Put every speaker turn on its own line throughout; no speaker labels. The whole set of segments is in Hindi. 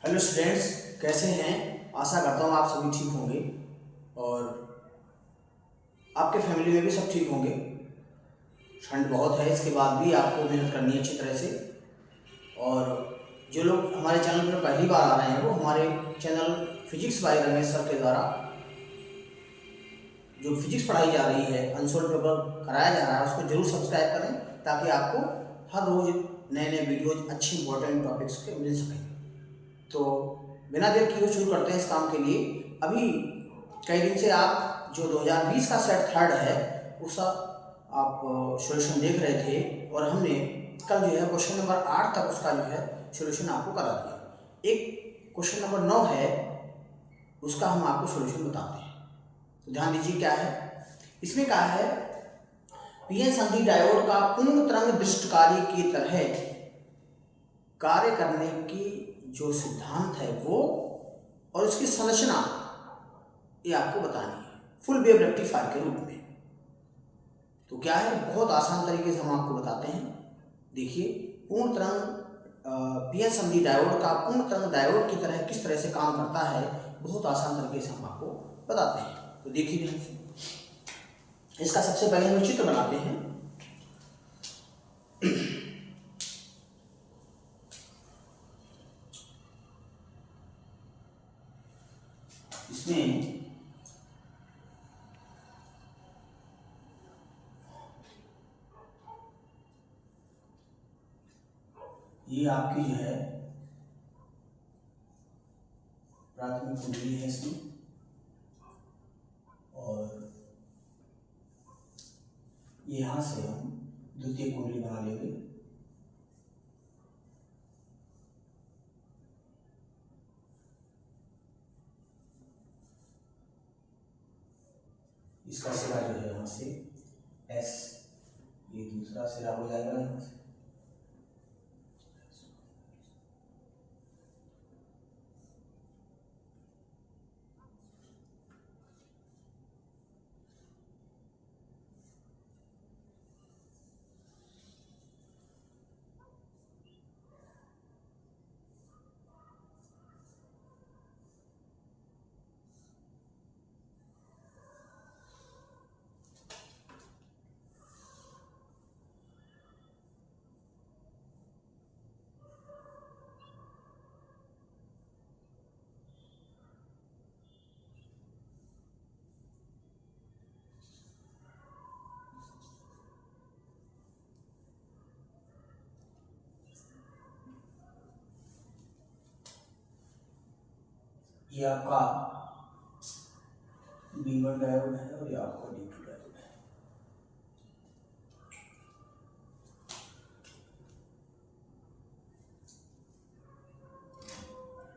हेलो स्टूडेंट्स, कैसे हैं। आशा करता हूँ आप सभी ठीक होंगे और आपके फैमिली में भी सब ठीक होंगे। ठंड बहुत है, इसके बाद भी आपको मेहनत करनी है अच्छी तरह से। और जो लोग हमारे चैनल पर पहली बार आ रहे हैं वो हमारे channel physics bye Ramesh sir के द्वारा जो फिजिक्स पढ़ाई जा रही है, अनसोल्ड पेपर कराया जा रहा है, उसको जरूर सब्सक्राइब करें ताकि आपको हर रोज़ नए नए वीडियोज अच्छे इंपॉर्टेंट टॉपिक्स के मिल सकें। तो बिना देर किए शुरू करते हैं इस काम के लिए। अभी कई दिन से आप जो 2020 का सेट थर्ड है उसका आप सॉल्यूशन देख रहे थे और हमने कल जो है क्वेश्चन नंबर 8 तक उसका जो है सॉल्यूशन आपको करा दिया। एक क्वेश्चन नंबर 9 है, उसका हम आपको सॉल्यूशन बताते हैं। तो ध्यान दीजिए क्या है इसमें। कहा है पीएन संधि डायोड का पूर्ण तरंग दृष्टकारी की तरह कार्य करने की जो सिद्धांत है वो और उसकी संरचना ये आपको बतानी है फुल वेव रेक्टिफायर के रूप में। तो क्या है, बहुत आसान तरीके से हम आपको बताते हैं। देखिए, पूर्ण तरंग पीएन संधि डायोड का पूर्ण तरंग डायोड की तरह किस तरह से काम करता है, बहुत आसान तरीके से हम आपको बताते हैं। तो देखिए, इसका सबसे पहले हम चित्र बनाते हैं। इसमें ये आपकी जो है प्राथमिक कुंडली है इसमें, और यहां से हम द्वितीय कुंडली बना लेंगे। इसका सिरा जो है यहाँ से एस, ये दूसरा सिरा हो जाएगा यहाँ से। ये आपका B1 डायोड है और ये आपका D2 डायोड है।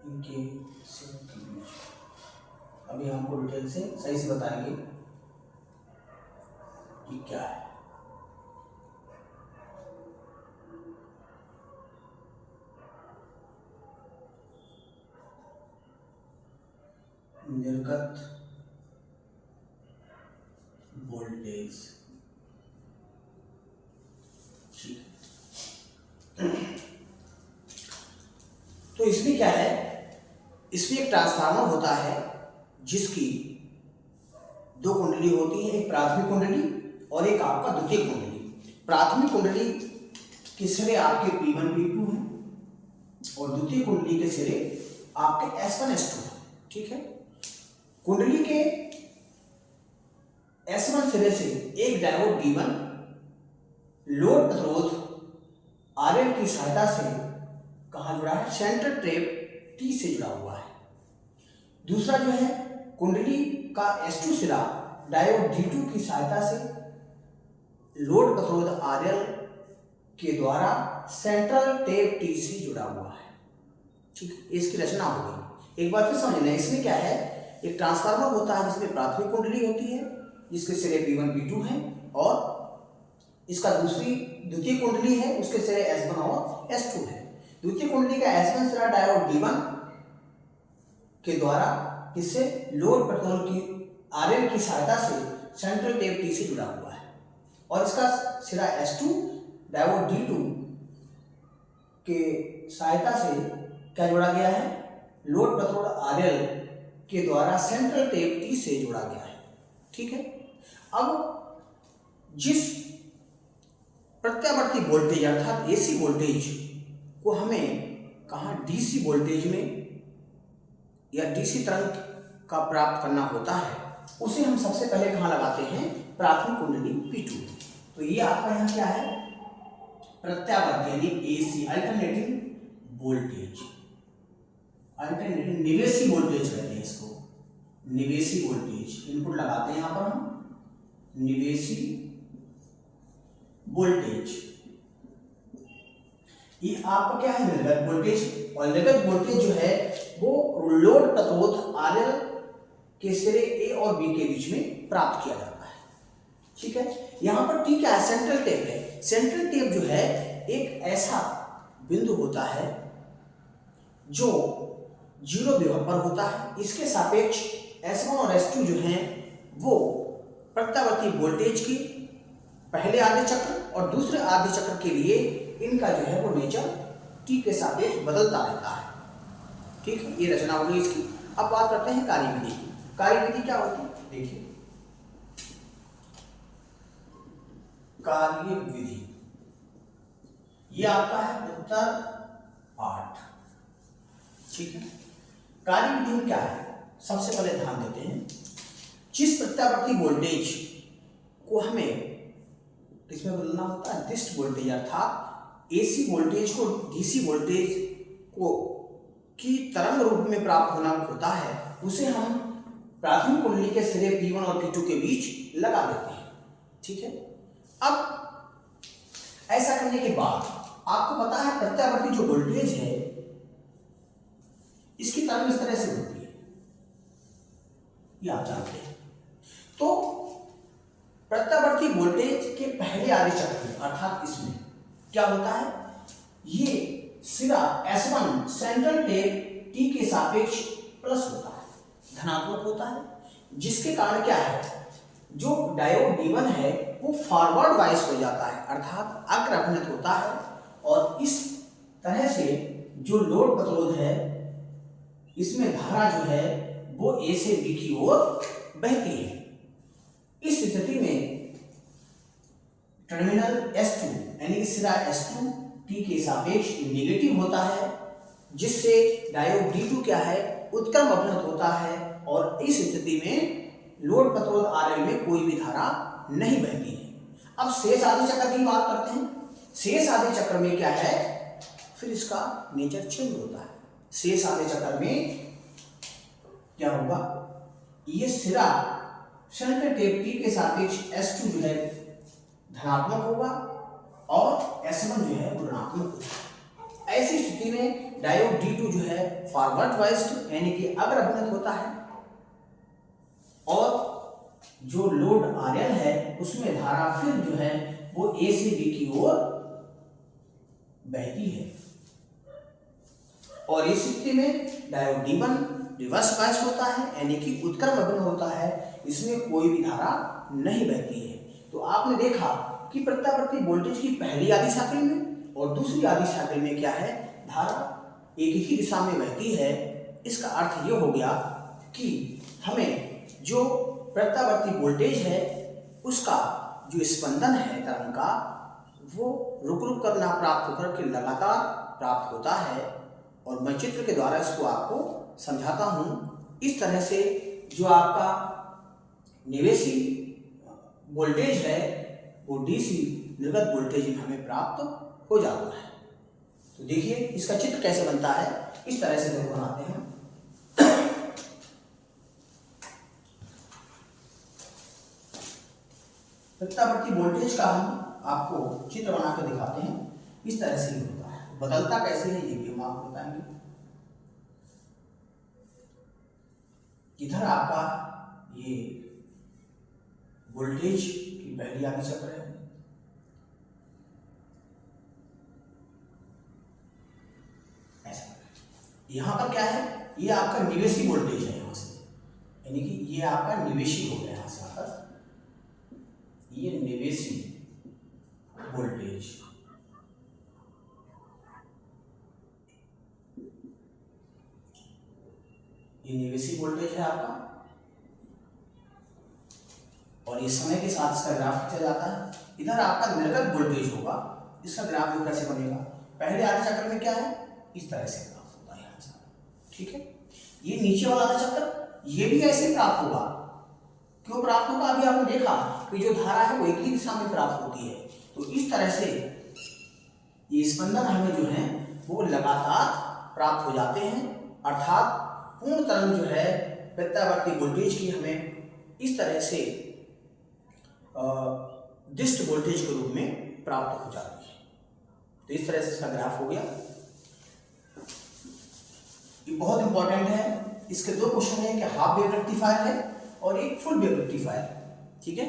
इनके सिरों के बीच अभी हमको डिटेल से सही से बताएंगे कि क्या है। निर्गत वोल्टेज, ठीक है। तो इसमें क्या है, इसमें एक ट्रांसफार्मर होता है जिसकी दो कुंडली होती है, एक प्राथमिक कुंडली और एक आपका द्वितीय कुंडली। प्राथमिक कुंडली के सिरे आपके P1 P2 हैं और द्वितीय कुंडली के सिरे आपके S1 S2 हैं, ठीक है। कुंडली के S1 सिरे से एक डायोड D1 लोड प्रतिरोध RL की सहायता से कहाँ जुड़ा है, सेंटर टेप T से जुड़ा हुआ है। दूसरा जो है कुंडली का S2 सिरा डायोड D2 की सहायता से लोड प्रतिरोध RL के द्वारा सेंट्रल टेप T से जुड़ा हुआ है, ठीक है। इसकी रचना हो गई। एक बार फिर समझ लें, इसमें क्या है, एक ट्रांसफार्मर होता है जिसमें प्राथमिक कुंडली होती है जिसके सिरे P1 P2 हैं और इसका दूसरी द्वितीय कुंडली है, उसके सिरे S1 और S2 है। द्वितीय कुंडली का S1 सिरा डायोड D1 के द्वारा इससे लोड प्रतिरोध की RL की सहायता से सेंट्रल टेप T से जुड़ा हुआ है और इसका सिरा S2 डायोड D2 के सहायता से क्या जोड़ा गया है, लोड प्रतिरोध RL के द्वारा सेंट्रल टेप T से जोड़ा गया है। ठीक है, अब जिस प्रत्यावर्ती वोल्टेज अर्थात AC वोल्टेज को हमें कहाँ DC वोल्टेज में या DC तरंग का प्राप्त करना होता है, उसे हम सबसे पहले कहाँ लगाते हैं, प्राथमिक कुंडली P2। तो ये आपका यहाँ क्या है, प्रत्यावर्ती यानी AC अल्टरनेटिंग वोल्टेज, अल्टरनेटिंग निवेशी वोल्टेज कहते हैं इसको, निवेशी वोल्टेज इनपुट लगाते हैं यहाँ पर हम, निवेशी वोल्टेज। ये आपका क्या है, निर्गत वोल्टेज, और निर्गत वोल्टेज जो है वो लोड प्रतिरोध RL के सिरे A और B के बीच में प्राप्त किया जाता है। ठीक है, यहां पर T क्या है, सेंट्रल टेप है। सेंट्रल टेप जो है एक ऐसा बिंदु होता है जो 0 विभव पर होता है। इसके सापेक्ष S1 और S2 जो हैं वो प्रत्यावर्ती वोल्टेज की पहले आधे चक्र और दूसरे आधे चक्र के लिए इनका जो है वो नेचर T के सापेक्ष बदलता रहता है। ठीक है, ये रचना होगी इसकी। अब बात करते हैं कार्यविधि की। कार्यविधि क्या होती है, देखिए कार्यविधि, ये आपका है उत्तर पाठ। ठीक है, कार्यविधि में क्या है, सबसे पहले ध्यान देते हैं, जिस प्रत्यावर्ती वोल्टेज को हमें इसमें बदलना होता है, डिस्ट वोल्टेज अर्थात AC वोल्टेज को DC वोल्टेज को की तरंग रूप में प्राप्त होना होता है, उसे हम प्राथमिक कुंडली के सिरे P1 और P2 के बीच लगा देते हैं। ठीक है, अब ऐसा करने के बाद आपको पता है प्रत्यावर्ती जो वोल्टेज है इसकी तरंग इस तरह से होती है, ये आप जानते हैं। तो प्रत्यावर्ती वोल्टेज के पहले आधे चक्र में अर्थात इसमें क्या होता है, ये सिरा S1 सेंट्रल टेप T के सापेक्ष प्लस होता है, धनात्मक होता है, जिसके कारण क्या है, जो डायोड D1 है वो फॉरवर्ड वाइस हो जाता है अर्थात अग्रभ्रमित होता है, और इस तरह से जो लोड प्रतिरोध है इसमें धारा जो है वो A से B की ओर बहती है। इस स्थिति में टर्मिनल S2 यानी सिरा S2 T के सापेक्ष नेगेटिव होता है, जिससे डायोड D2 क्या है, उत्क्रम अवनत होता है, और इस स्थिति में लोड प्रतिरोध RL में कोई भी धारा नहीं बहती है। अब शेष आधे चक्र की बात करते हैं। शेष आधे चक्र में क्या है, फिर इसका नेचर चेंज होता है। शेष आधे चक्र में क्या होगा, ये सिरा सेंट्रल टेप T के सापेक्ष S2 जो है धनात्मक होगा और S1 जो है ऋणात्मक होगा। ऐसी स्थिति में डायोड D2 जो है फॉरवर्ड वाइज्ड यानी कि अग्रभ्रमित होता है, और जो लोड RL है उसमें धारा फिर जो है वो A से B की ओर बहती है, और इस स्थिति में डायोड D1 रिवर्स बायस्ड होता है यानी कि उत्क्रम अभिन्न होता है, इसमें कोई भी धारा नहीं बहती है। तो आपने देखा कि प्रत्यावर्ती वोल्टेज की पहली आधी साइकिल में और दूसरी आधी साइकिल में क्या है, धारा एक ही दिशा में बहती है। इसका अर्थ ये हो गया कि हमें जो प्रत्यावर्ती वोल्टेज है उसका जो स्पंदन है तरंग का वो रुक रुक कर ना प्राप्त होकर के लगातार प्राप्त होता है, और मैं चित्र के द्वारा इसको आपको समझाता हूँ। इस तरह से जो आपका निवेशी वोल्टेज है वो DC निर्गत वोल्टेज में हमें प्राप्त हो जाता है। तो देखिए इसका चित्र कैसे बनता है, इस तरह से देखो बनाते हैं। प्रत्यावर्ती वोल्टेज का हम आपको चित्र बना कर दिखाते हैं। इस तरह से ही होता है, बदलता कैसे है ये भी हम आपको बताएंगे। इधर आपका ये वोल्टेज की पहली आधी चक्र है, ऐसा। यहां पर क्या है, ये आपका निवेशी वोल्टेज है यहां से, यानी कि ये आपका निवेशी हो गया यहां से आकर, ये निवेशी वोल्टेज। ये निवेशी वोल्टेज है आपका, और ये समय के साथ इसका ग्राफ खींचा जाता है। इधर आपका निर्गत वोल्टेज होगा, इसका ग्राफ भी कैसे बनेगा, पहले आधे चक्र में क्या है, इस तरह से प्राप्त होगा यहाँ से, ठीक है। ये नीचे वाला आधा चक्र ये भी ऐसे प्राप्त होगा। क्यों प्राप्त होगा, अभी आपने देखा कि जो धारा है वो एक ही दिशा में प्राप्त होती है। तो इस तरह से ये स्पंदन हमें जो है वो लगातार प्राप्त हो जाते हैं, अर्थात पूर्ण तरंग जो है प्रत्यावर्ती वोल्टेज की हमें इस तरह से दिष्ट वोल्टेज के रूप में प्राप्त हो जाती है। तो इस तरह से इसका ग्राफ हो गया। ये बहुत इंपॉर्टेंट है, इसके दो क्वेश्चन है कि हाफ वेव रेक्टिफायर है और एक फुल वेव रेक्टिफायर, ठीक है।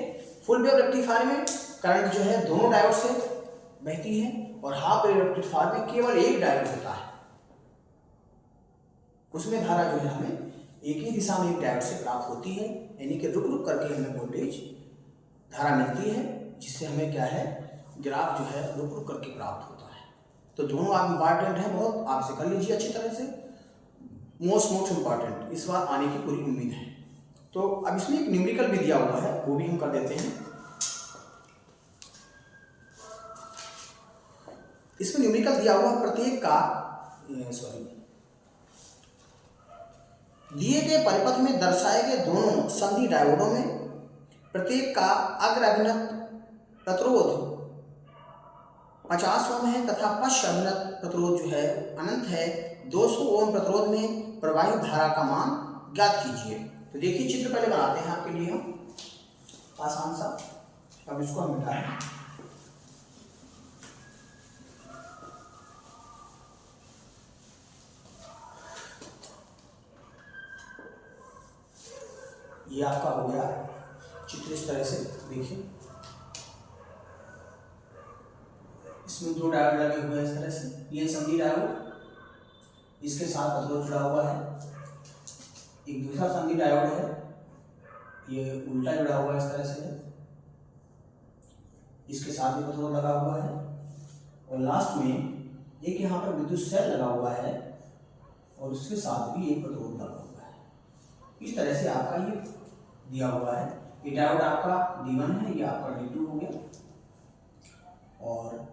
फुल वेव रेक्टिफायर में करंट जो है दोनों डायोड से बहती है, और हाफ वेव रेक्टिफायर में केवल एक डायोड होता है, उसमें धारा जो है हमें एक ही दिशा में एक डायोड से प्राप्त होती है, यानी कि रुक रुक करके हमें वोल्टेज धारा मिलती है, जिससे हमें क्या है ग्राफ जो है रुक रुक करके प्राप्त होता है। तो दोनों आप इंपॉर्टेंट है बहुत, आप से कर लीजिए अच्छी तरह से, मोस्ट इंपॉर्टेंट, इस बार आने की पूरी उम्मीद है। तो अब इसमें एक न्यूमेरिकल भी दिया हुआ है, वो भी हम कर देते हैं। इसमें न्यूमेरिकल दिया हुआ प्रत्येक का दिए गए परिपथ में दर्शाए गए दोनों संधि डायोडों में प्रत्येक का अग्र अभिनत प्रतिरोध 50 ओम है तथा पश्च अभिनत प्रतिरोध जो है अनंत है। 200 ओम प्रतिरोध में प्रवाहित धारा का मान ज्ञात कीजिए। तो देखिए चित्र पहले बनाते हैं आपके लिए हम आसान सा। अब इसको हम मिटाएं। ये आपका हो गया चित्र इस तरह से, देखिए इसमें दो डायोड लगे हुए हैं इस तरह से। ये संधि डायोड, इसके साथ प्रतिरोध जुड़ा हुआ है। एक दूसरा संधि डायोड है, ये उल्टा जुड़ा हुआ है इस तरह से, इसके साथ भी प्रतिरोध लगा हुआ है। और लास्ट में एक यहाँ पर विद्युत सेल लगा हुआ है और उसके साथ भी एक प्रतिरोध लगा हुआ है। इस तरह से आपका ये दिया हुआ है। ये डायोड आपका D1 है, ये आपका D2 हो गया, और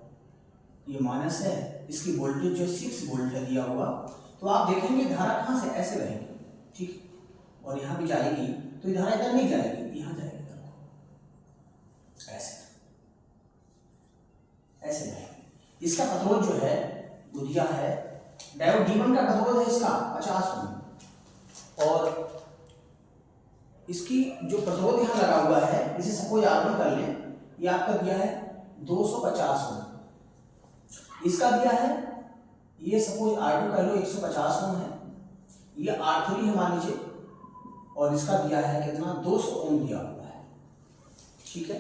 ये माइनस है। इसकी वोल्टेज जो 6 वोल्ट है दिया हुआ। तो आप देखेंगे धारा कहाँ से ऐसे बहेगी, ठीक, और यहाँ भी जाएगी तो ये धारा इधर नहीं जाएगी, यहाँ जाएगी, ऐसे ऐसे बहेगी। इसका प्रतिरोध जो है वो दिया है, डायोड D1 का प्रतिरोध है इसका 50 ओम, और इसकी जो प्रतिरोध यहाँ लगा हुआ है इसे सपोज R1 कर लें, ये आपका दिया है 250 ओम। इसका दिया है ये सपोज R2 कर लो 150 ओम है, ये R3 है मान लीजिए, और इसका दिया है कितना 200 ओम दिया हुआ है, ठीक है।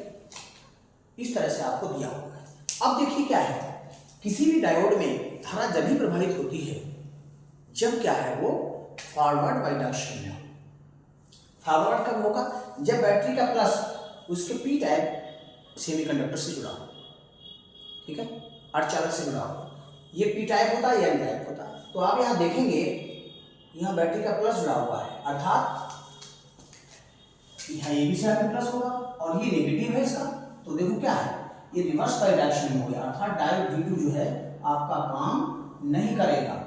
इस तरह से आपको दिया हुआ है। अब देखिए क्या है, किसी भी डायोड में धारा जब भी प्रवाहित होती है जब क्या है वो फॉरवर्ड बाइडायरेक्शन में हो। फॉरवर्ड कब होगा, जब बैटरी का प्लस उसके पी टाइप सेमीकंडक्टर से जुड़ा हो, ठीक है, अर्धचालक से जुड़ा हो। ये पी टाइप होता है या एन टाइप होता है। तो आप यहाँ देखेंगे यहाँ बैटरी का प्लस जुड़ा हुआ है, अर्थात यहाँ ये भी साइड में प्लस होगा और ये नेगेटिव है इसका। तो देखो क्या है, ये रिवर्स डायरेक्शन में हो गया, अर्थात डायोड D2 जो है आपका काम नहीं करेगा।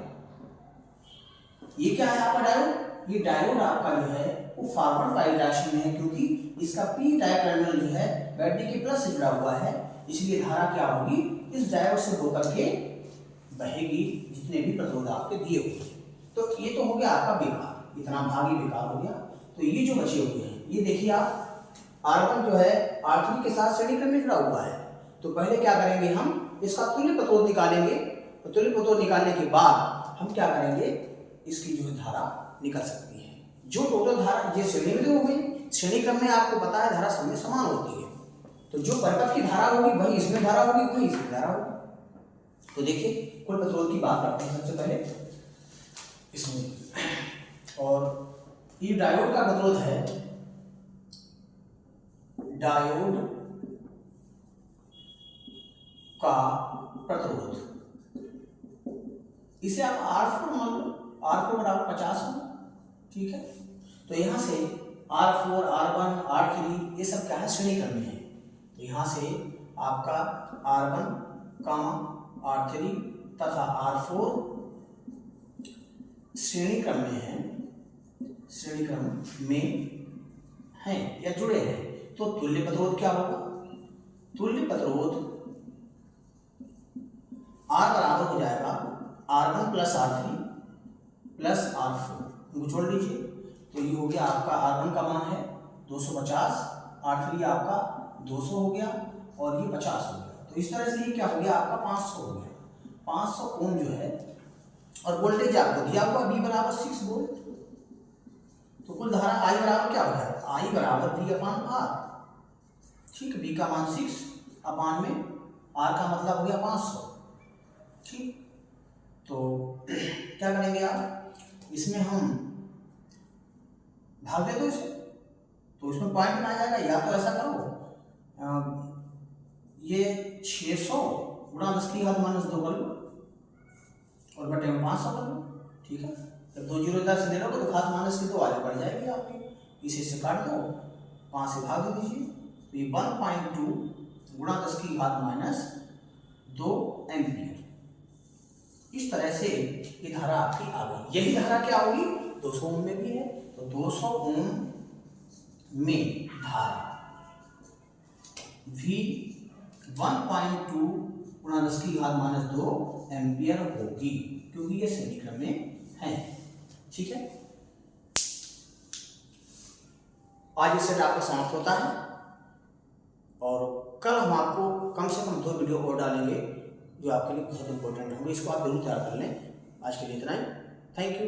ये क्या है आपका डायोड, ये डायोड आपका जो है वो फॉरवर्ड डायरेक्शन में है, क्योंकि इसका पी टाइप टर्मिनल जो है बैटरी के प्लस से जुड़ा हुआ है, इसलिए धारा क्या होगी इस डायोड से होकर के बहेगी, जितने भी प्रतिरोध आपके दिए हुए हैं। तो ये तो हो गया आपका बेकार, इतना भाग ही बेकार हो गया। तो ये जो बचे हुए हैं ये देखिए आप, R1 जो है R3 के साथ श्रेणी क्रम में जुड़ा हुआ है। तो पहले क्या करेंगे, हम इसका तुल्य प्रतिरोध निकालेंगे, और तुल्य प्रतिरोध निकालने के बाद हम क्या करेंगे, इसकी जो धारा निकल सकती है। जो टोटल धारा जो श्रेणी में हो गई, श्रेणी क्रम में आपको पता है धारा सब में समान होती है। तो जो परिपथ की धारा होगी वही इसमें धारा होगी, वही इसमें धारा होगी। तो देखिए कुल प्रतिरोध की बात करते हैं सबसे पहले इसमें, और ये डायोड का प्रतिरोध है, डायोड का प्रतिरोध, इसे आप R4 मान लो, R4 बराबर 50 ओम, ठीक है। तो यहाँ से R4, R1, R3 ये सब क्या है, श्रेणी क्रम में है। तो यहाँ से आपका R1, R3 तथा R4 श्रेणी क्रम में है, श्रेणी क्रम में हैं या जुड़े हैं। तो तुल्य प्रतिरोध क्या होगा, तुल्य प्रतिरोध R बराबर हो जाएगा R1 plus R3 plus R4, इनको जोड़ लीजिए। तो ये हो गया आपका R1 का मान है 250, R3 आपका 200 हो गया और ये 50 हो गया। तो इस तरह से ये क्या हो गया आपका 500 हो गया, 500 ओम जो है। और वोल्टेज आपको दिया हुआ V बराबर 6 वोल्ट। तो कुल धारा I बराबर क्या हो गया, I बराबर V अपान R। ठीक, V का मान 6 अपान में R का मतलब हो गया 500। ठीक, तो क्या करेंगे आप, इसमें हम भाग दे दो इसे, तो इसमें पॉइंट में आ जाएगा। या तो ऐसा करो, ये 600 गुणा 10 की घात माइनस 2 कर लो और बटे में 500 कर लो। ठीक है, जब 2 जीरो इधर से ले लोगे तो घात माइनस की 2 आगे बढ़ जाएगी आपकी, इसे से काट दो, 5 से भाग दे दीजिए। तो ये 1.2 गुणा 10 की घात माइनस 2 एम्पियर। इस तरह से ये धारा आपकी आ गई। यही धारा क्या होगी 200 ओम में भी है। तो 200 ओम में धारा V 1.2 गुणा 10 की घात माइनस 2 एम्पियर होगी, क्योंकि ये श्रेणी क्रम में है। ठीक है, आज ये सेट आपका समाप्त होता है और कल हम आपको कम से कम 2 वीडियो और डालेंगे जो आपके लिए बहुत इंपॉर्टेंट होंगे। इसको आप जरूर तैयार कर लें। आज के लिए इतना ही, थैंक यू।